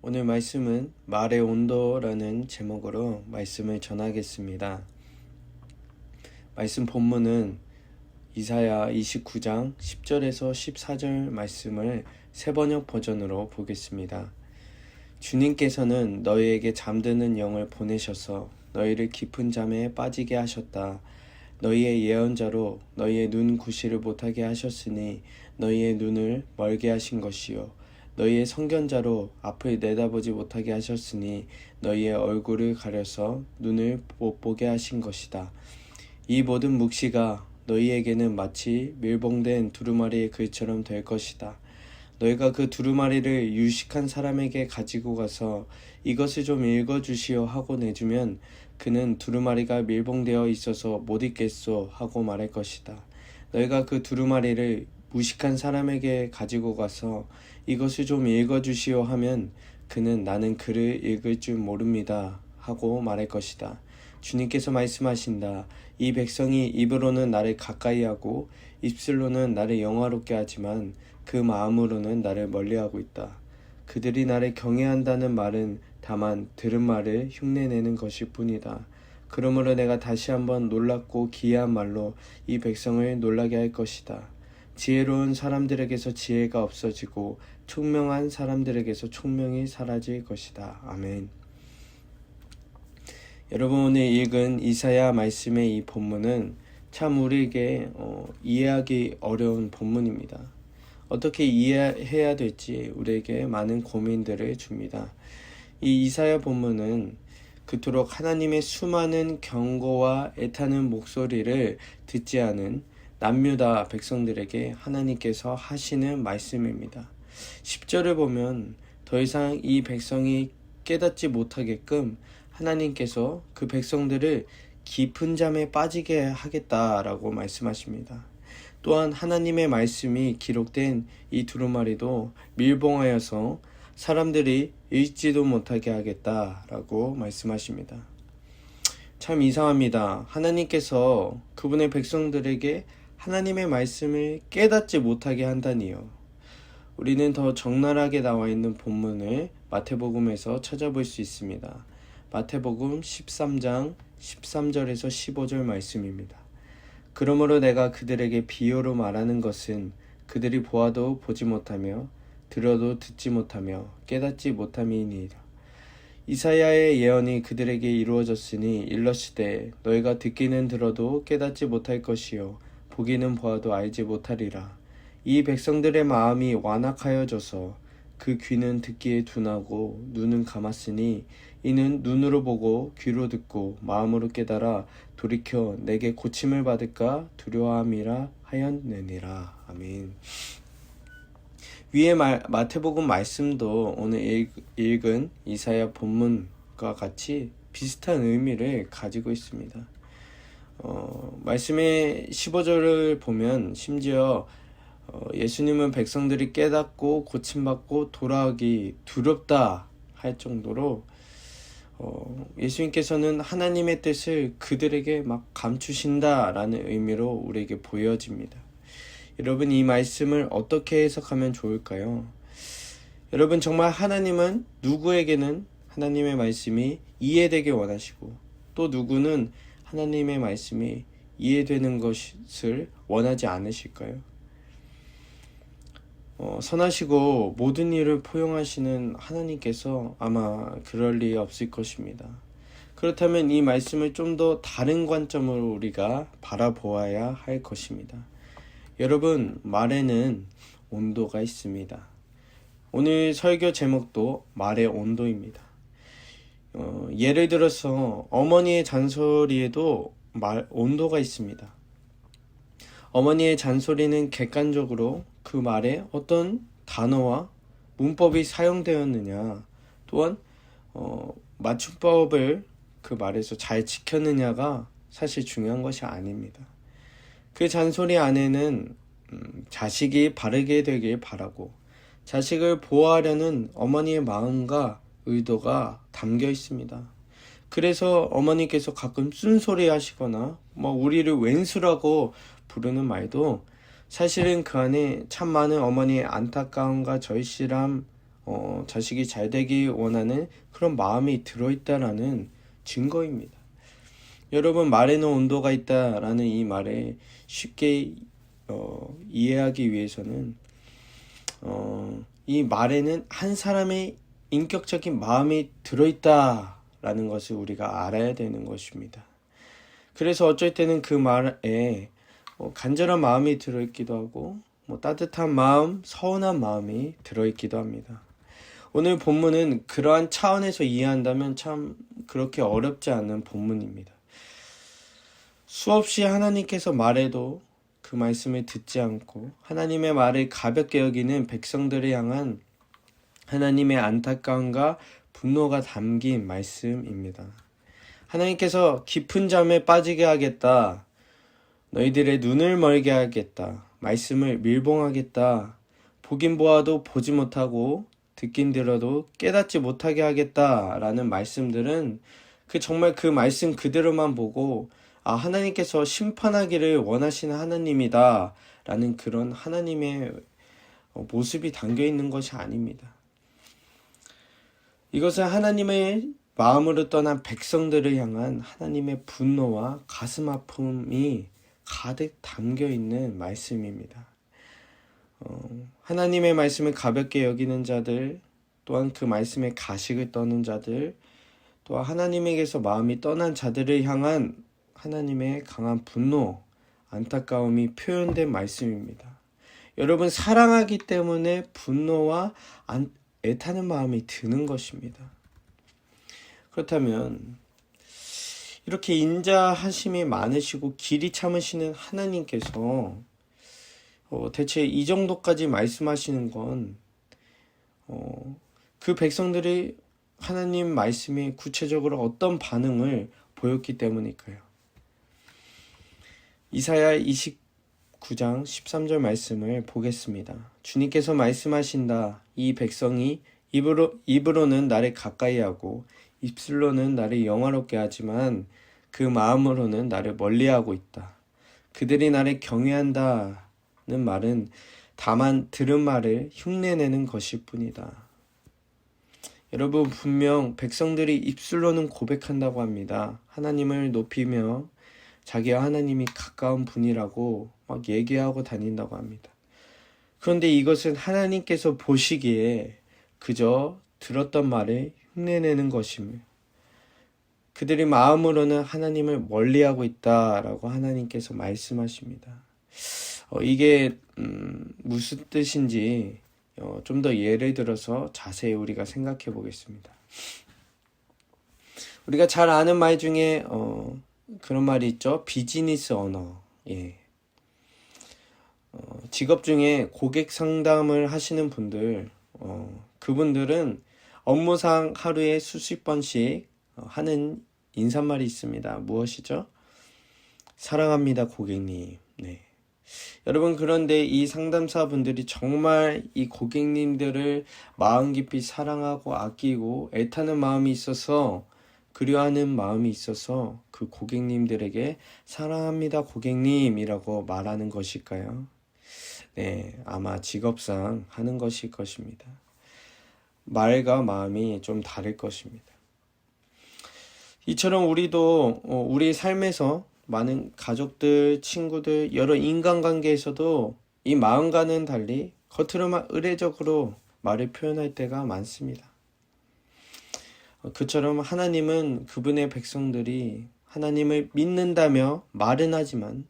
오늘 말씀은 말의 온도라는 제목으로 말씀을 전하겠습니다. 말씀 본문은 이사야 29장 10절에서 14절 말씀을 새번역 버전으로 보겠습니다. 주님께서는 너희에게 잠드는 영을 보내셔서 너희를 깊은 잠에 빠지게 하셨다. 너희의 예언자로 너희의 눈 구시를 못하게 하셨으니 너희의 눈을 멀게 하신 것이요 너희의 선견자로 앞을 내다보지 못하게 하셨으니 너희의 얼굴을 가려서 눈을 못 보게 하신 것이다. 이 모든 묵시가 너희에게는 마치 밀봉된 두루마리의 글처럼 될 것이다. 너희가 그 두루마리를 유식한 사람에게 가지고 가서 이것을 좀 읽어주시오 하고 내주면 그는 두루마리가 밀봉되어 있어서 못 읽겠소 하고 말할 것이다. 너희가 그 두루마리를 무식한 사람에게 가지고 가서 이것을 좀 읽어주시오 하면 그는 나는 글을 읽을 줄 모릅니다 하고 말할 것이다. 주님께서 말씀하신다. 이 백성이 입으로는 나를 가까이 하고 입술로는 나를 영화롭게 하지만 그 마음으로는 나를 멀리하고 있다. 그들이 나를 경외한다는 말은 다만 들은 말을 흉내내는 것일 뿐이다. 그러므로 내가 다시 한번 놀랍고 기이한 말로 이 백성을 놀라게 할 것이다. 지혜로운 사람들에게서 지혜가 없어지고 총명한 사람들에게서 총명이 사라질 것이다. 아멘. 여러분, 오늘 읽은 이사야 말씀의 이 본문은 참 우리에게 이해하기 어려운 본문입니다. 어떻게 이해해야 될지 우리에게 많은 고민들을 줍니다. 이 이사야 본문은 그토록 하나님의 수많은 경고와 애타는 목소리를 듣지 않은 남유다 백성들에게 하나님께서 하시는 말씀입니다. 10절을 보면 더 이상 이 백성이 깨닫지 못하게끔 하나님께서 그 백성들을 깊은 잠에 빠지게 하겠다라고 말씀하십니다. 또한 하나님의 말씀이 기록된 이 두루마리도 밀봉하여서 사람들이 읽지도 못하게 하겠다라고 말씀하십니다. 참 이상합니다. 하나님께서 그분의 백성들에게 하나님의 말씀을 깨닫지 못하게 한다니요. 우리는 더 적나라하게 나와 있는 본문을 마태복음에서 찾아볼 수 있습니다. 마태복음 13장 13절에서 15절 말씀입니다. 그러므로 내가 그들에게 비유로 말하는 것은 그들이 보아도 보지 못하며 들어도 듣지 못하며 깨닫지 못함이니이다. 이사야의 예언이 그들에게 이루어졌으니 일렀으되 너희가 듣기는 들어도 깨닫지 못할 것이요 보기는 보아도 알지 못하리라. 이 백성들의 마음이 완악하여져서 그 귀는 듣기에 둔하고 눈은 감았으니 이는 눈으로 보고 귀로 듣고 마음으로 깨달아 돌이켜 내게 고침을 받을까 두려워함이라 하였느니라. 아멘. 위에 마태복음 말씀도 오늘 읽은 이사야 본문과 같이 비슷한 의미를 가지고 있습니다. 말씀의 15절을 보면 심지어 예수님은 백성들이 깨닫고 고침받고 돌아오기 두렵다 할 정도로 예수님께서는 하나님의 뜻을 그들에게 막 감추신다라는 의미로 우리에게 보여집니다. 여러분, 이 말씀을 어떻게 해석하면 좋을까요? 여러분, 정말 하나님은 누구에게는 하나님의 말씀이 이해되게 원하시고 또 누구는 하나님의 말씀이 이해되는 것을 원하지 않으실까요? 선하시고 모든 일을 포용하시는 하나님께서 아마 그럴 리 없을 것입니다. 그렇다면 이 말씀을 좀 더 다른 관점으로 우리가 바라보아야 할 것입니다. 여러분, 말에는 온도가 있습니다. 오늘 설교 제목도 말의 온도입니다. 예를 들어서 어머니의 잔소리에도 온도가 있습니다. 어머니의 잔소리는 객관적으로 그 말에 어떤 단어와 문법이 사용되었느냐, 또한 맞춤법을 그 말에서 잘 지켰느냐가 사실 중요한 것이 아닙니다. 그 잔소리 안에는 자식이 바르게 되길 바라고 자식을 보호하려는 어머니의 마음과 의도가 담겨 있습니다. 그래서 어머니께서 가끔 쓴소리 하시거나 우리를 왼수라고 부르는 말도 사실은 그 안에 참 많은 어머니의 안타까움과 절실함, 자식이 잘 되기 원하는 그런 마음이 들어있다라는 증거입니다. 여러분, 말에는 온도가 있다라는 이 말에 쉽게 이해하기 위해서는 이 말에는 한 사람의 인격적인 마음이 들어있다라는 것을 우리가 알아야 되는 것입니다. 그래서 어쩔 때는 그 말에 간절한 마음이 들어있기도 하고 따뜻한 마음, 서운한 마음이 들어있기도 합니다. 오늘 본문은 그러한 차원에서 이해한다면 참 그렇게 어렵지 않은 본문입니다. 수없이 하나님께서 말해도 그 말씀을 듣지 않고 하나님의 말을 가볍게 여기는 백성들을 향한 하나님의 안타까움과 분노가 담긴 말씀입니다. 하나님께서 깊은 잠에 빠지게 하겠다. 너희들의 눈을 멀게 하겠다. 말씀을 밀봉하겠다. 보긴 보아도 보지 못하고 듣긴 들어도 깨닫지 못하게 하겠다. 라는 말씀들은 정말 그 말씀 그대로만 보고 하나님께서 심판하기를 원하시는 하나님이다. 라는 그런 하나님의 모습이 담겨 있는 것이 아닙니다. 이것은 하나님의 마음으로 떠난 백성들을 향한 하나님의 분노와 가슴 아픔이 가득 담겨 있는 말씀입니다. 하나님의 말씀을 가볍게 여기는 자들, 또한 그 말씀에 가식을 떠는 자들, 또한 하나님에게서 마음이 떠난 자들을 향한 하나님의 강한 분노, 안타까움이 표현된 말씀입니다. 여러분, 사랑하기 때문에 분노와 애타는 마음이 드는 것입니다. 그렇다면 이렇게 인자하심이 많으시고 길이 참으시는 하나님께서 대체 이 정도까지 말씀하시는 건 그 백성들이 하나님 말씀에 구체적으로 어떤 반응을 보였기 때문일까요? 이사야 29장 13절 말씀을 보겠습니다. 주님께서 말씀하신다. 이 백성이 입으로는 나를 가까이 하고 입술로는 나를 영화롭게 하지만 그 마음으로는 나를 멀리하고 있다. 그들이 나를 경외한다는 말은 다만 들은 말을 흉내내는 것일 뿐이다. 여러분, 분명 백성들이 입술로는 고백한다고 합니다. 하나님을 높이며 자기와 하나님이 가까운 분이라고 막 얘기하고 다닌다고 합니다. 그런데 이것은 하나님께서 보시기에 그저 들었던 말을 흉내내는 것이며 그들이 마음으로는 하나님을 멀리하고 있다라고 하나님께서 말씀하십니다. 이게 무슨 뜻인지 좀 더 예를 들어서 자세히 우리가 생각해 보겠습니다. 우리가 잘 아는 말 중에 그런 말이 있죠. 비즈니스 언어. 예. 직업 중에 고객 상담을 하시는 분들, 그분들은 업무상 하루에 수십 번씩 하는 인사말이 있습니다. 무엇이죠? 사랑합니다, 고객님. 네. 여러분, 그런데 이 상담사분들이 정말 이 고객님들을 마음 깊이 사랑하고 아끼고 애타는 마음이 있어서, 그리워하는 마음이 있어서 그 고객님들에게 사랑합니다, 고객님이라고 말하는 것일까요? 네, 아마 직업상 하는 것일 것입니다. 말과 마음이 좀 다를 것입니다. 이처럼 우리도 우리 삶에서 많은 가족들, 친구들, 여러 인간관계에서도 이 마음과는 달리 겉으로만 의례적으로 말을 표현할 때가 많습니다. 그처럼 하나님은 그분의 백성들이 하나님을 믿는다며 말은 하지만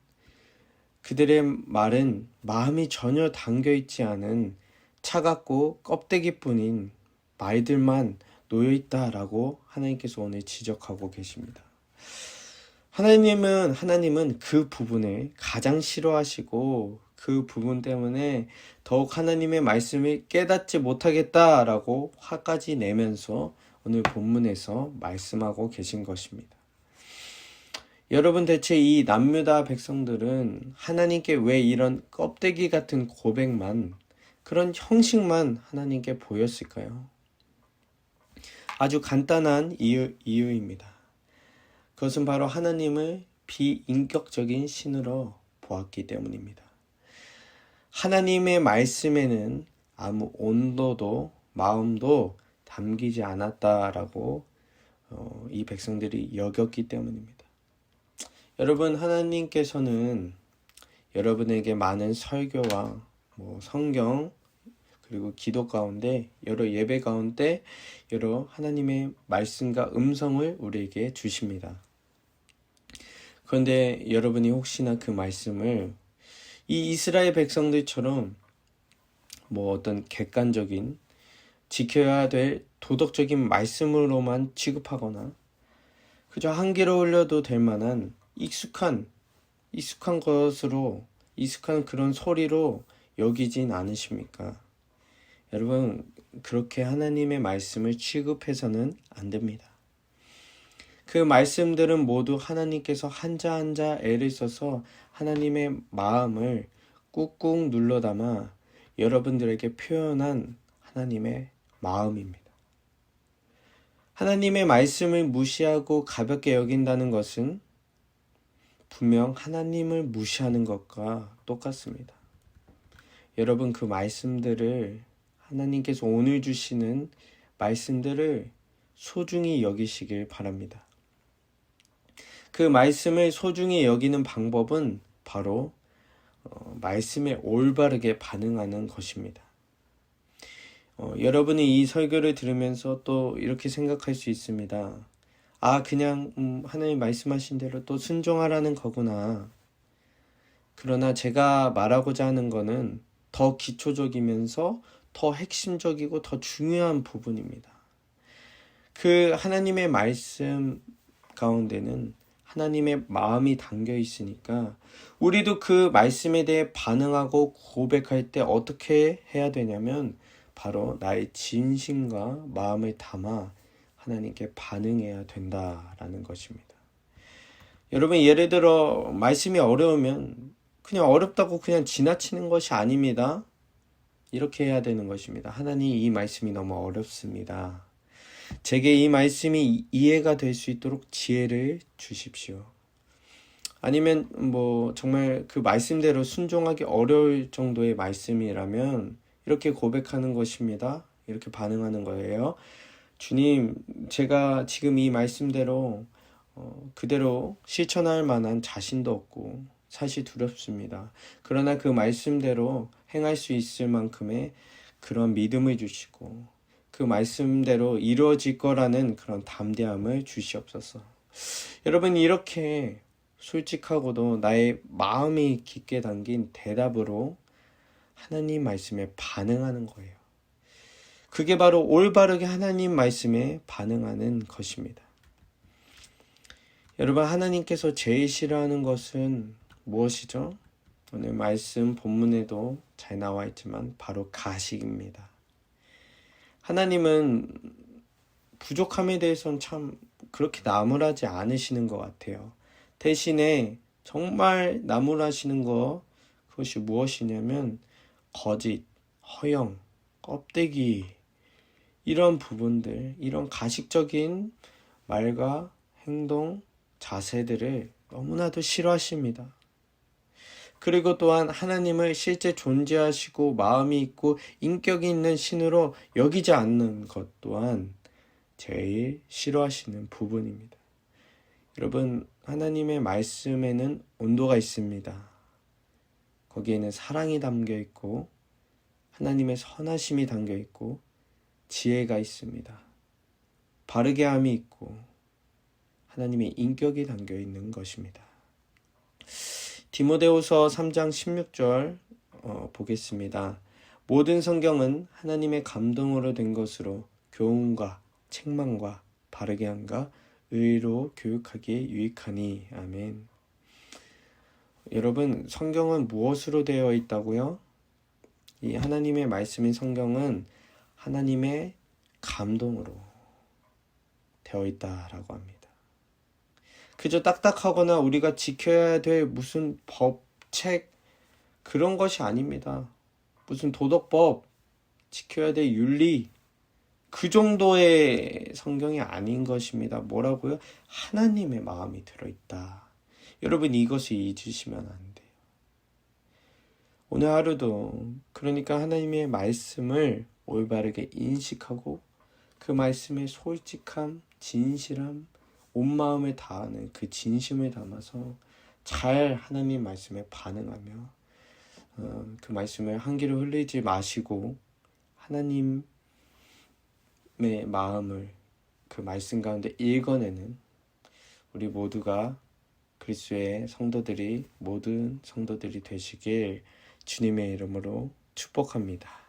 그들의 말은 마음이 전혀 담겨있지 않은 차갑고 껍데기뿐인 말들만 놓여있다라고 하나님께서 오늘 지적하고 계십니다. 하나님은 그 부분을 가장 싫어하시고 그 부분 때문에 더욱 하나님의 말씀을 깨닫지 못하겠다라고 화까지 내면서 오늘 본문에서 말씀하고 계신 것입니다. 여러분, 대체 이 남유다 백성들은 하나님께 왜 이런 껍데기 같은 고백만, 그런 형식만 하나님께 보였을까요? 아주 간단한 이유입니다. 그것은 바로 하나님을 비인격적인 신으로 보았기 때문입니다. 하나님의 말씀에는 아무 온도도 마음도 담기지 않았다라고 이 백성들이 여겼기 때문입니다. 여러분, 하나님께서는 여러분에게 많은 설교와 성경 그리고 기도 가운데 여러 예배 가운데 여러 하나님의 말씀과 음성을 우리에게 주십니다. 그런데 여러분이 혹시나 그 말씀을 이 이스라엘 백성들처럼 어떤 객관적인 지켜야 될 도덕적인 말씀으로만 취급하거나 그저 한 귀로 올려도 될 만한 익숙한 것으로 익숙한 그런 소리로 여기진 않으십니까? 여러분, 그렇게 하나님의 말씀을 취급해서는 안 됩니다. 그 말씀들은 모두 하나님께서 한자 한자 애를 써서 하나님의 마음을 꾹꾹 눌러 담아 여러분들에게 표현한 하나님의 마음입니다. 하나님의 말씀을 무시하고 가볍게 여긴다는 것은 분명 하나님을 무시하는 것과 똑같습니다. 여러분, 그 말씀들을 하나님께서 오늘 주시는 말씀들을 소중히 여기시길 바랍니다. 그 말씀을 소중히 여기는 방법은 바로 말씀에 올바르게 반응하는 것입니다. 여러분이 이 설교를 들으면서 또 이렇게 생각할 수 있습니다. 그냥 하나님 말씀하신 대로 또 순종하라는 거구나. 그러나 제가 말하고자 하는 거는 더 기초적이면서 더 핵심적이고 더 중요한 부분입니다. 그 하나님의 말씀 가운데는 하나님의 마음이 담겨 있으니까 우리도 그 말씀에 대해 반응하고 고백할 때 어떻게 해야 되냐면 바로 나의 진심과 마음을 담아 하나님께 반응해야 된다라는 것입니다. 여러분, 예를 들어 말씀이 어려우면 그냥 어렵다고 그냥 지나치는 것이 아닙니다. 이렇게 해야 되는 것입니다. 하나님, 이 말씀이 너무 어렵습니다. 제게 이 말씀이 이해가 될 수 있도록 지혜를 주십시오. 아니면 정말 그 말씀대로 순종하기 어려울 정도의 말씀이라면 이렇게 고백하는 것입니다. 이렇게 반응하는 거예요. 주님, 제가 지금 이 말씀대로 그대로 실천할 만한 자신도 없고 사실 두렵습니다. 그러나 그 말씀대로 행할 수 있을 만큼의 그런 믿음을 주시고 그 말씀대로 이루어질 거라는 그런 담대함을 주시옵소서. 여러분, 이렇게 솔직하고도 나의 마음이 깊게 담긴 대답으로 하나님 말씀에 반응하는 거예요. 그게 바로 올바르게 하나님 말씀에 반응하는 것입니다. 여러분, 하나님께서 제일 싫어하는 것은 무엇이죠? 오늘 말씀 본문에도 잘 나와 있지만 바로 가식입니다. 하나님은 부족함에 대해서는 참 그렇게 나무라지 않으시는 것 같아요. 대신에 정말 나무라시는 것, 그것이 무엇이냐면 거짓, 허영, 껍데기, 이런 부분들, 이런 가식적인 말과 행동, 자세들을 너무나도 싫어하십니다. 그리고 또한 하나님을 실제 존재하시고 마음이 있고 인격이 있는 신으로 여기지 않는 것 또한 제일 싫어하시는 부분입니다. 여러분, 하나님의 말씀에는 온도가 있습니다. 거기에는 사랑이 담겨 있고 하나님의 선하심이 담겨 있고 지혜가 있습니다. 바르게 함이 있고 하나님의 인격이 담겨 있는 것입니다. 디모데후서 3장 16절 보겠습니다. 모든 성경은 하나님의 감동으로 된 것으로 교훈과 책망과 바르게 함과 의로 교육하기에 유익하니. 아멘. 여러분, 성경은 무엇으로 되어 있다고요? 이 하나님의 말씀인 성경은 하나님의 감동으로 되어 있다라고 합니다. 그저 딱딱하거나 우리가 지켜야 될 무슨 법, 책, 그런 것이 아닙니다. 무슨 도덕법, 지켜야 될 윤리, 그 정도의 성경이 아닌 것입니다. 뭐라고요? 하나님의 마음이 들어있다. 여러분, 이것을 잊으시면 안 돼요. 오늘 하루도 그러니까 하나님의 말씀을 올바르게 인식하고 그 말씀의 솔직함, 진실함, 온 마음을 다하는 그 진심을 담아서 잘 하나님 말씀에 반응하며 그 말씀을 한 귀로 흘리지 마시고 하나님의 마음을 그 말씀 가운데 읽어내는 우리 모두가 그리스도의 성도들이 모든 성도들이 되시길 주님의 이름으로 축복합니다.